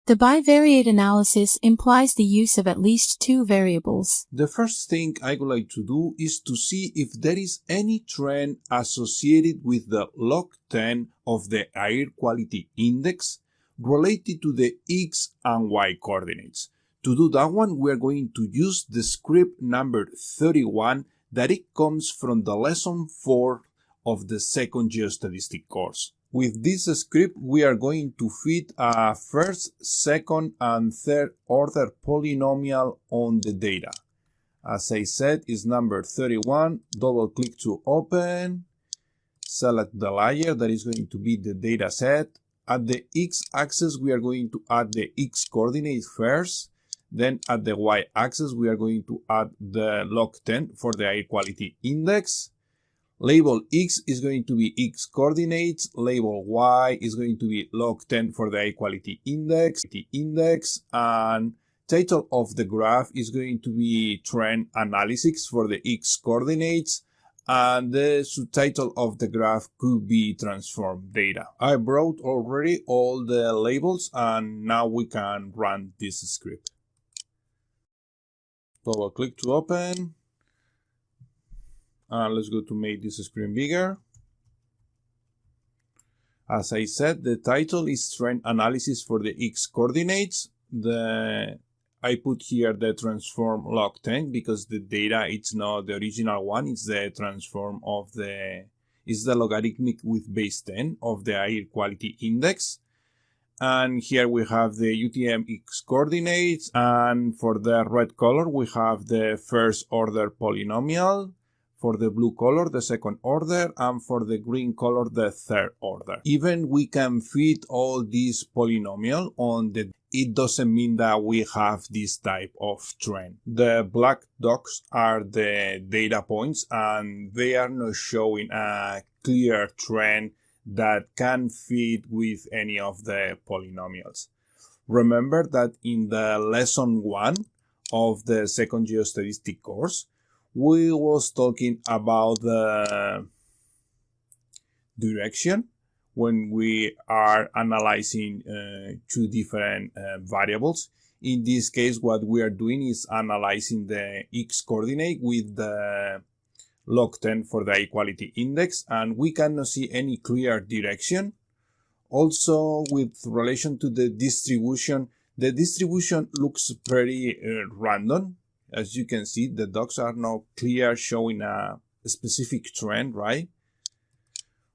The bivariate analysis implies the use of at least two variables. The first thing I would like to do is to see if there is any trend associated with the log 10 of the air quality index related to the X and Y coordinates. To do that one, we are going to use the script number 31 that it comes from the lesson 4 of the second geostatistics course. With this script, we are going to fit a first, second, and third order polynomial on the data. As I said, it's number 31. Double click to open. Select the layer that is going to be the data set. At the x-axis, we are going to add the x coordinate first. Then at the y-axis, we are going to add the log 10 for the air quality index. Label X is going to be X coordinates. Label Y is going to be log 10 for the air quality index. And title of the graph is going to be trend analysis for the X coordinates. And the subtitle of the graph could be transform data. I brought already all the labels and now we can run this script. Double click to open. Let's go to make this screen bigger. As I said, the title is Trend Analysis for the X coordinates. I put here the transform log 10 because the data, it's not the original one, it's the transform of it's the logarithmic with base 10 of the air quality index. And here we have the UTM X coordinates, and for the red color we have the first order polynomial. For the blue color, the second order, and for the green color, the third order. Even we can fit all these polynomial on the, it doesn't mean that we have this type of trend. The black dots are the data points and they are not showing a clear trend that can fit with any of the polynomials. Remember that in the lesson 1 of the second geostatistics course, we was talking about the direction when we are analyzing two different variables. In this case, what we are doing is analyzing the X coordinate with the log 10 for the equality index, and we cannot see any clear direction. Also, with relation to the distribution looks pretty random. As you can see, the dots are not clear, showing a specific trend, right?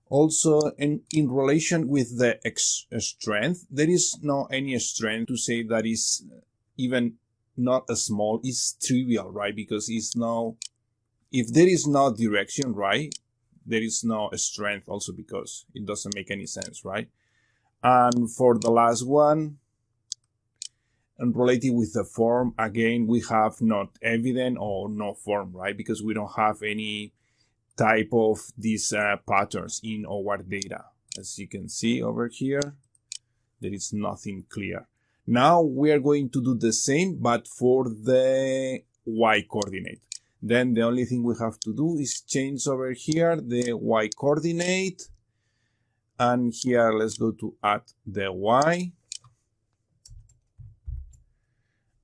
Also, in relation with the strength, there is no any strength to say that is even not a small, it's trivial, right? Because it's no, if there is no direction, right, there is no strength also because it doesn't make any sense, right? And for the last one, and related with the form, again, we have not evident or no form, right? Because we don't have any type of these patterns in our data. As you can see over here, there is nothing clear. Now we are going to do the same, but for the Y coordinate. Then the only thing we have to do is change over here the Y coordinate. And here, let's go to add the Y.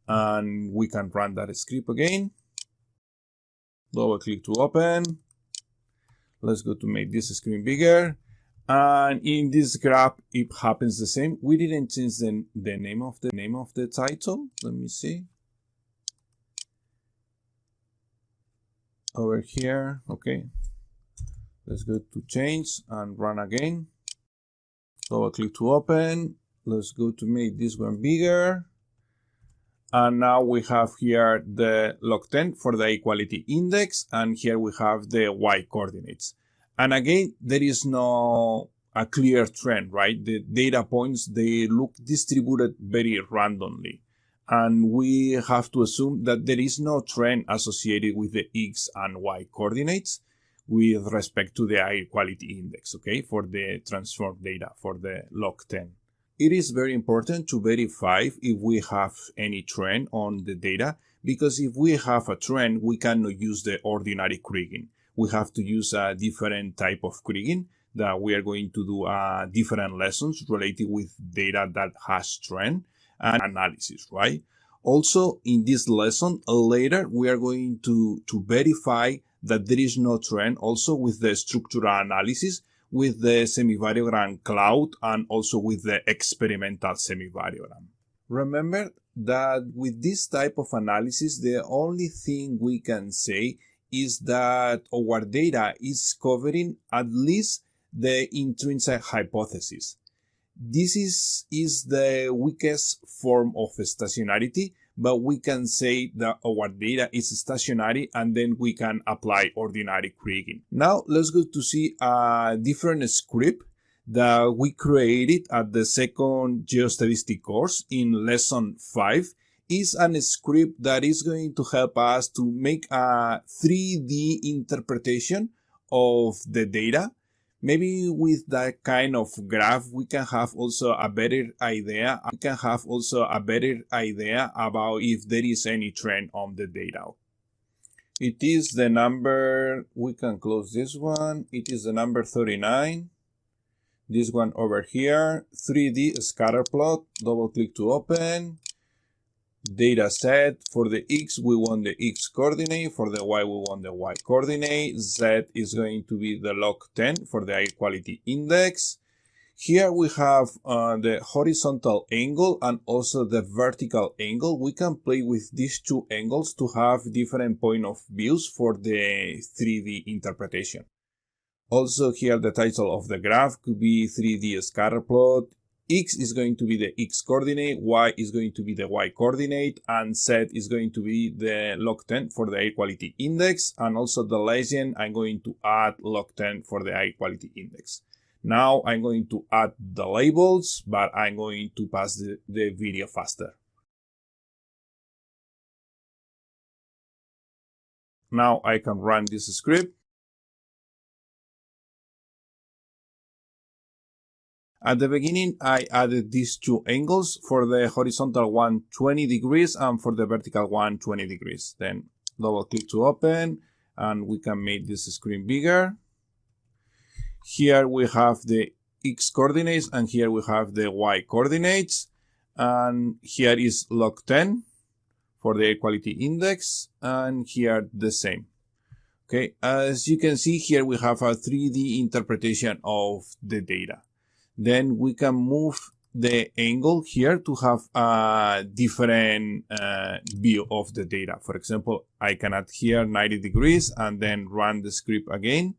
And we can run that script again. Double click to open. Let's go to make this screen bigger. And in this graph, it happens the same. We didn't change the name of the title. Let me see. Over here, okay. Let's go to change and run again. Double click to open. Let's go to make this one bigger. And now we have here the log 10 for the equality index, and here we have the Y coordinates. And again, there is no a clear trend, right? The data points, they look distributed very randomly. And we have to assume that there is no trend associated with the X and Y coordinates with respect to the air quality index, okay, for the transformed data, for the log 10. It is very important to verify if we have any trend on the data, because if we have a trend, we cannot use the ordinary Kriging. We have to use a different type of Kriging that we are going to do different lessons related with data that has trend. and analysis, right? Also, in this lesson, later, we are going to verify that there is no trend also with the structural analysis, with the semivariogram cloud, and also with the experimental semivariogram. Remember that with this type of analysis, the only thing we can say is that our data is covering at least the intrinsic hypothesis. This is the weakest form of stationarity, but we can say that our data is stationary and then we can apply ordinary Kriging. Now let's go to see a different script that we created at the second geostatistics course in lesson 5. Is a script that is going to help us to make a 3D interpretation of the data. Maybe with that kind of graph, we can have also a better idea. We can have also a better idea about if there is any trend on the data. It is the number, we can close this one. It is the number 39. This one over here, 3D scatter plot, double click to open. Data set. For the X, we want the X coordinate. For the Y, we want the Y coordinate. Z is going to be the log 10 for the air quality index. Here we have the horizontal angle and also the vertical angle. We can play with these two angles to have different point of views for the 3D interpretation. Also here the title of the graph could be 3D scatter plot. X is going to be the X coordinate, Y is going to be the Y coordinate, and Z is going to be the log 10 for the air quality index. And also the legend, I'm going to add log 10 for the air quality index. Now I'm going to add the labels, but I'm going to pass the video faster. Now I can run this script. At the beginning, I added these two angles, for the horizontal one 20 degrees and for the vertical one 20 degrees. Then double click to open and we can make this screen bigger. Here we have the X coordinates and here we have the Y coordinates. And here is log 10 for the air quality index and here the same. Okay, as you can see here we have a 3D interpretation of the data. Then we can move the angle here to have a different view of the data. For example, I can add here 90 degrees and then run the script again.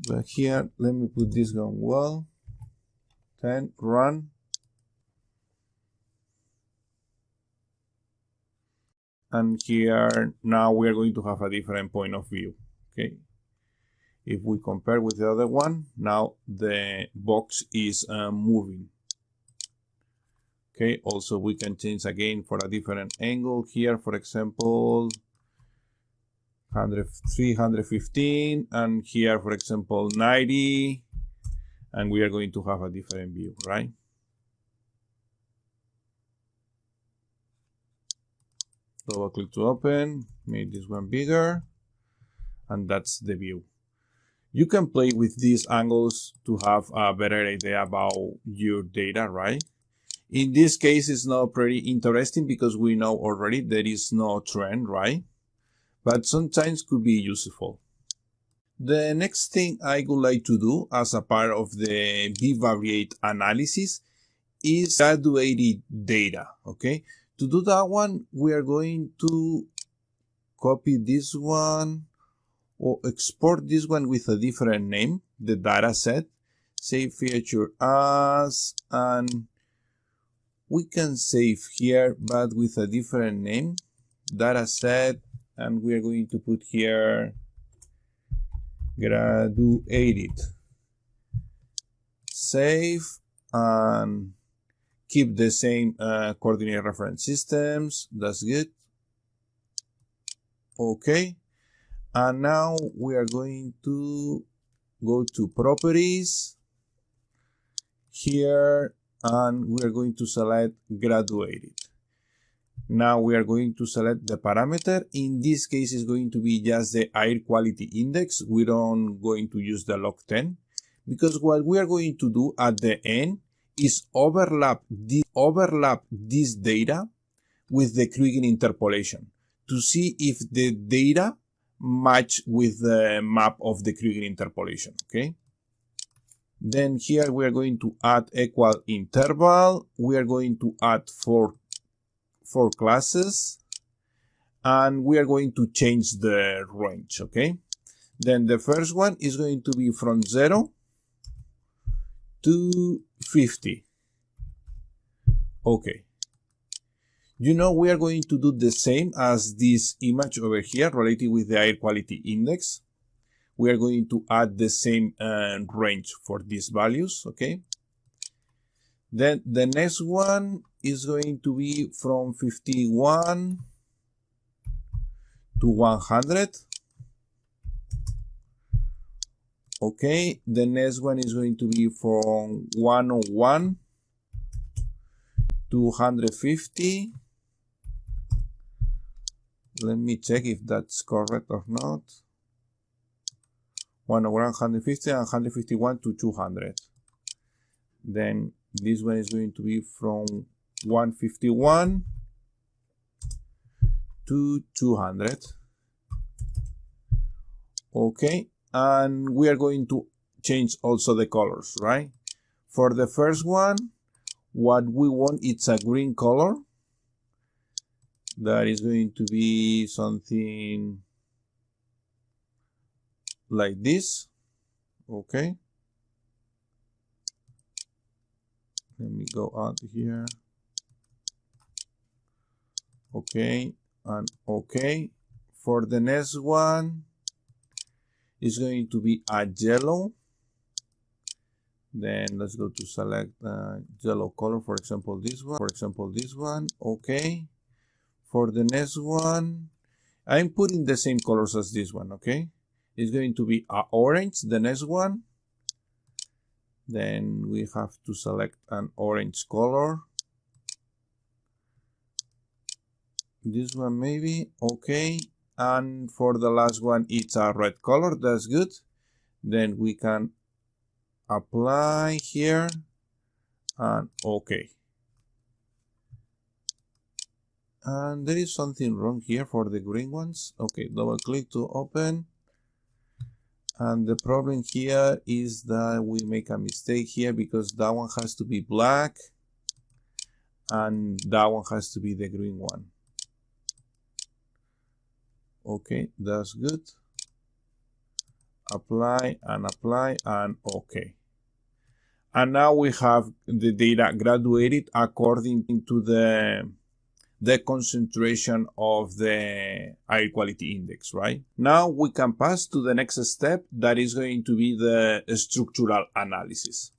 But here, let me put this on well. 10, run. And here, now we are going to have a different point of view. Okay. If we compare with the other one, now the box is moving. Okay, also we can change again for a different angle here, for example, 315, and here, for example, 90, and we are going to have a different view, right? Double click to open, make this one bigger, and that's the view. You can play with these angles to have a better idea about your data, right? In this case, it's not pretty interesting because we know already there is no trend, right? But sometimes could be useful. The next thing I would like to do as a part of the bivariate analysis is graduated data, okay? To do that one, we are going to copy this one or export this one with a different name, the data set, save feature as, and we can save here, but with a different name, data set, and we are going to put here graduated. Save and keep the same coordinate reference systems. That's good. Okay. And now we are going to go to properties here, and we are going to select graduated. Now we are going to select the parameter. In this case, it's going to be just the air quality index. We don't going to use the log 10 because what we are going to do at the end is overlap this data with the Kriging interpolation to see if the data match with the map of the Kriging interpolation, okay? Then here we are going to add equal interval. We are going to add four classes, and we are going to change the range, okay? Then the first one is going to be from 0 to 50. Okay. You know, we are going to do the same as this image over here related with the air quality index. We are going to add the same range for these values, okay? Then the next one is going to be from 51 to 100. Okay, the next one is going to be from 101 to 150. Let me check if that's correct or not. 150 and 151 to 200. Then this one is going to be from 151 to 200. Okay, and we are going to change also the colors, right? For the first one, what we want is a green color. That is going to be something like this, okay? Let me go out here. Okay, and okay. For the next one, it's going to be a yellow. Then let's go to select yellow color, for example, this one. Okay. For the next one, I'm putting the same colors as this one, okay? It's going to be a orange, the next one. Then we have to select an orange color. This one maybe, okay. And for the last one, it's a red color, that's good. Then we can apply here and okay. And there is something wrong here for the green ones. Okay, double click to open. And the problem here is that we make a mistake here because that one has to be black and that one has to be the green one. Okay, that's good. Apply and okay. And now we have the data graduated according to the concentration of the air quality index, right? Now we can pass to the next step, that is going to be the structural analysis.